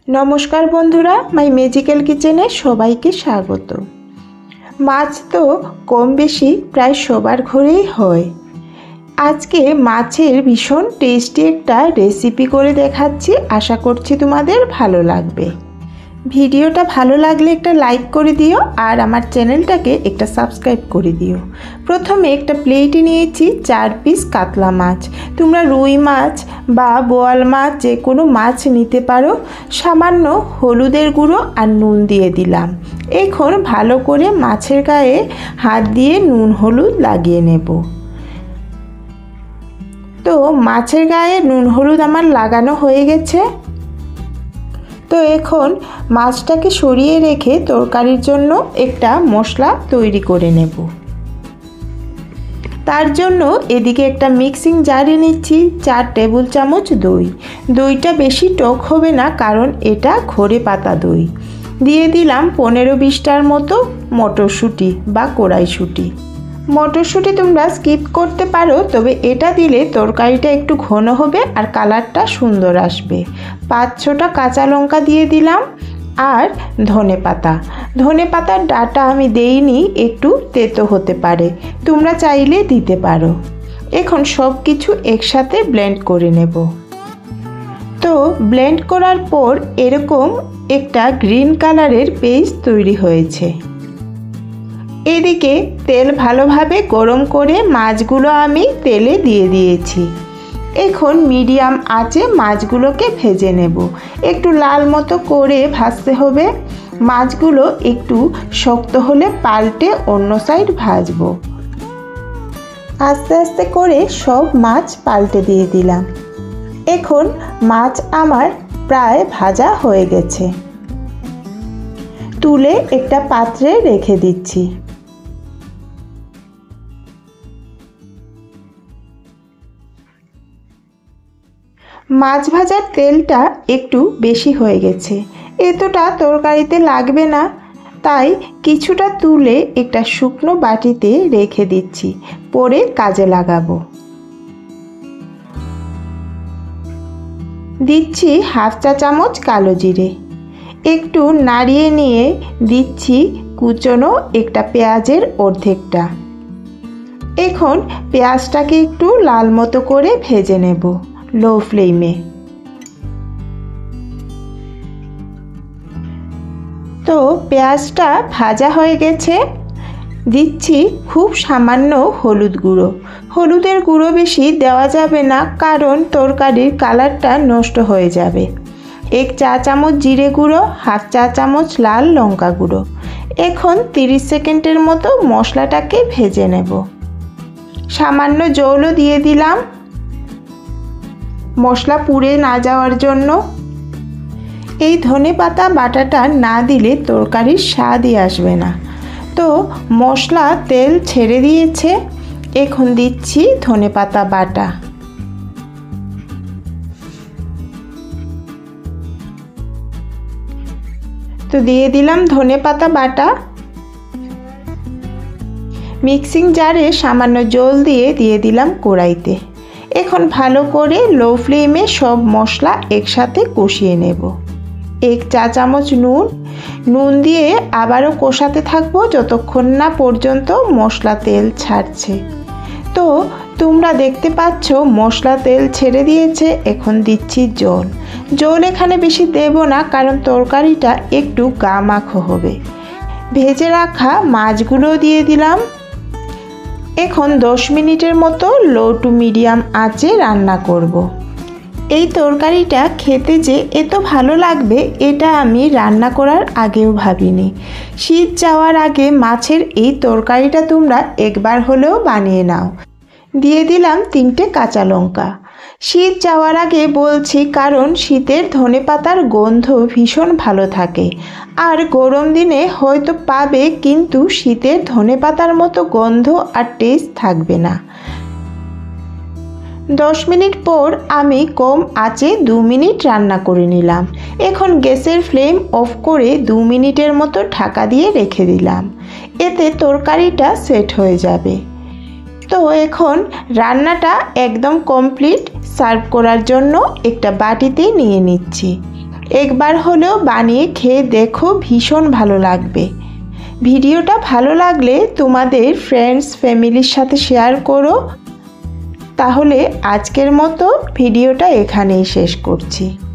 নমস্কার বন্ধুরা, মাই ম্যাজিক্যাল কিচেনে সবাইকে স্বাগত। মাছ তো কম বেশি প্রায় সবার ঘরেই হয়। আজকে মাছের ভীষণ টেস্টি একটা রেসিপি করে দেখাচ্ছি, আশা করছি তোমাদের ভালো লাগবে। ভিডিওটা ভালো লাগলে একটা লাইক করে দিও আর আমার চ্যানেলটাকে একটা সাবস্ক্রাইব করে দিও। প্রথমে একটা প্লেটে নিয়েছি 4 পিস কাতলা মাছ। তোমরা রুই মাছ বা বোয়াল মাছ যে কোনো মাছ নিতে পারো। সামান্য হলুদের গুঁড়ো আর নুন দিয়ে দিলাম। এখন ভালো করে মাছের গায়ে হাত দিয়ে নুন হলুদ লাগিয়ে নেব। তো মাছের গায়ে নুন হলুদ আমার লাগানো হয়ে গেছে। তো এখন মাছটাকে সরিয়ে রেখে তরকারির জন্য একটা মশলা তৈরি করে নেব। তার জন্য এদিকে একটা মিক্সিং জারে নিচ্ছি 4 টেবিল চামচ দই। দইটা বেশি টক হবে না, কারণ এটা ঘরে পাতা দই। দিয়ে দিলাম 15-20টার মতো মটরশুঁটি বা কড়াইশুঁটি। মটরশুঁটি তোমরা স্কিপ করতে পারো, তবে এটা দিলে তরকারিটা একটু ঘন হবে আর কালারটা সুন্দর আসবে। 5-6টা কাঁচা লঙ্কা দিয়ে দিলাম আর ধনে পাতার ডাঁটা আমি দেইনি, একটু তেতো হতে পারে, তোমরা চাইলে দিতে পারো। এখন সব কিছু একসাথে ব্লেন্ড করে নেব। তো ব্লেন্ড করার পর এরকম একটা গ্রিন কালারের পেস্ট তৈরি হয়েছে। এদিকে তেল ভালোভাবে গরম করে মাছগুলো আমি তেলে দিয়ে দিয়েছি। এখন মিডিয়াম আঁচে মাছগুলোকে ভেজে নেব। একটু লাল মতো করে ভাজতে হবে। মাছগুলো একটু শক্ত হলে পাল্টে অন্য সাইড ভাজবো। আস্তে আস্তে করে সব মাছ পাল্টে দিয়ে দিলাম। এখন মাছ আমার প্রায় ভাজা হয়ে গেছে। তুলে একটা পাত্রে রেখে দিচ্ছি। মাছ ভাজার তেলটা একটু বেশি হয়ে গেছে, এতটা তরকারিতে লাগবে না, তাই কিছুটা তুলে একটা শুকনো বাটিতে রেখে দিচ্ছি, পরে কাজে লাগাবো। দিচ্ছি 1/2 চা চামচ কালো জিরে। একটু নাড়িয়ে নিয়ে দিচ্ছি কুচনো একটা পেঁয়াজের অর্ধেকটা। এখন পেঁয়াজটাকে একটু লাল মতো করে ভেজে নেব লো ফ্লেমে। তো পেঁয়াজটা ভাজা হয়ে গেছে। দিচ্ছি খুব সামান্য হলুদ গুঁড়ো। হলুদের গুঁড়ো বেশি দেওয়া যাবে না, কারণ তরকারির কালারটা নষ্ট হয়ে যাবে। 1 চা চামচ জিরে গুঁড়ো, 1/2 চা চামচ লাল লঙ্কা গুঁড়ো। এখন 30 সেকেন্ডের মতো মশলাটাকে ভেজে নেব। সামান্য জলও দিয়ে দিলাম মশলা পুড়ে না যাওয়ার জন্য। এই ধনেপাতা বাটাটা না দিলে তরকারির স্বাদই আসবে না। তো মশলা তেল ছেড়ে দিয়েছে, এখন দিচ্ছি ধনেপাতা বাটা। তো দিয়ে দিলাম ধনেপাতা বাটা। মিক্সিং জারে সামান্য জল দিয়ে দিলাম কড়াইতে। এখন ভালো করে লো ফ্লেমে সব মশলা একসাথে কষিয়ে নেব। 1 চা চামচ নুন দিয়ে আবারও কষাতে থাকবো যতক্ষণ না পর্যন্ত মশলা তেল ছাড়ছে। তো তোমরা দেখতে পাচ্ছ মশলা তেল ছেড়ে দিয়েছে। এখন দিচ্ছি জল এখানে বেশি দেব না, কারণ তরকারিটা একটু গা মাখো হবে। ভেজে রাখা মাছগুলো দিয়ে দিলাম। এখন 10 মিনিটের মতো লো টু মিডিয়াম আঁচে রান্না করব। এই তরকারিটা খেতে যে এত ভালো লাগবে এটা আমি রান্না করার আগেও ভাবিনি। শীত যাওয়ার আগে মাছের এই তরকারিটা তোমরা একবার হলেও বানিয়ে নাও। দিয়ে দিলাম 3টে কাঁচা লঙ্কা। শীত যাওয়ার আগে বলছি, কারণ শীতের ধনেপাতার গন্ধ ভীষণ ভালো থাকে। আর গরম দিনে হয়তো পাবে, কিন্তু শীতের ধনেপাতার মতো গন্ধ আর টেস্ট থাকবে না। 10 মিনিট পর আমি কম আঁচে 2 মিনিট রান্না করে নিলাম। এখন গ্যাসের ফ্লেম অফ করে 2 মিনিটের মতো ঢাকা দিয়ে রেখে দিলাম। এতে তরকারিটা সেট হয়ে যাবে। তো এখন রান্নাটা একদম কমপ্লিট। সার্ভ করার জন্য একটা বাটিতে নিয়ে নিচ্ছি। একবার হলেও বানিয়ে খেয়ে দেখো, ভীষণ ভালো লাগবে। ভিডিওটা ভালো লাগলে তোমাদের ফ্রেন্ডস ফ্যামিলির সাথে শেয়ার করো। তাহলে আজকের মতো ভিডিওটা এখানেই শেষ করছি।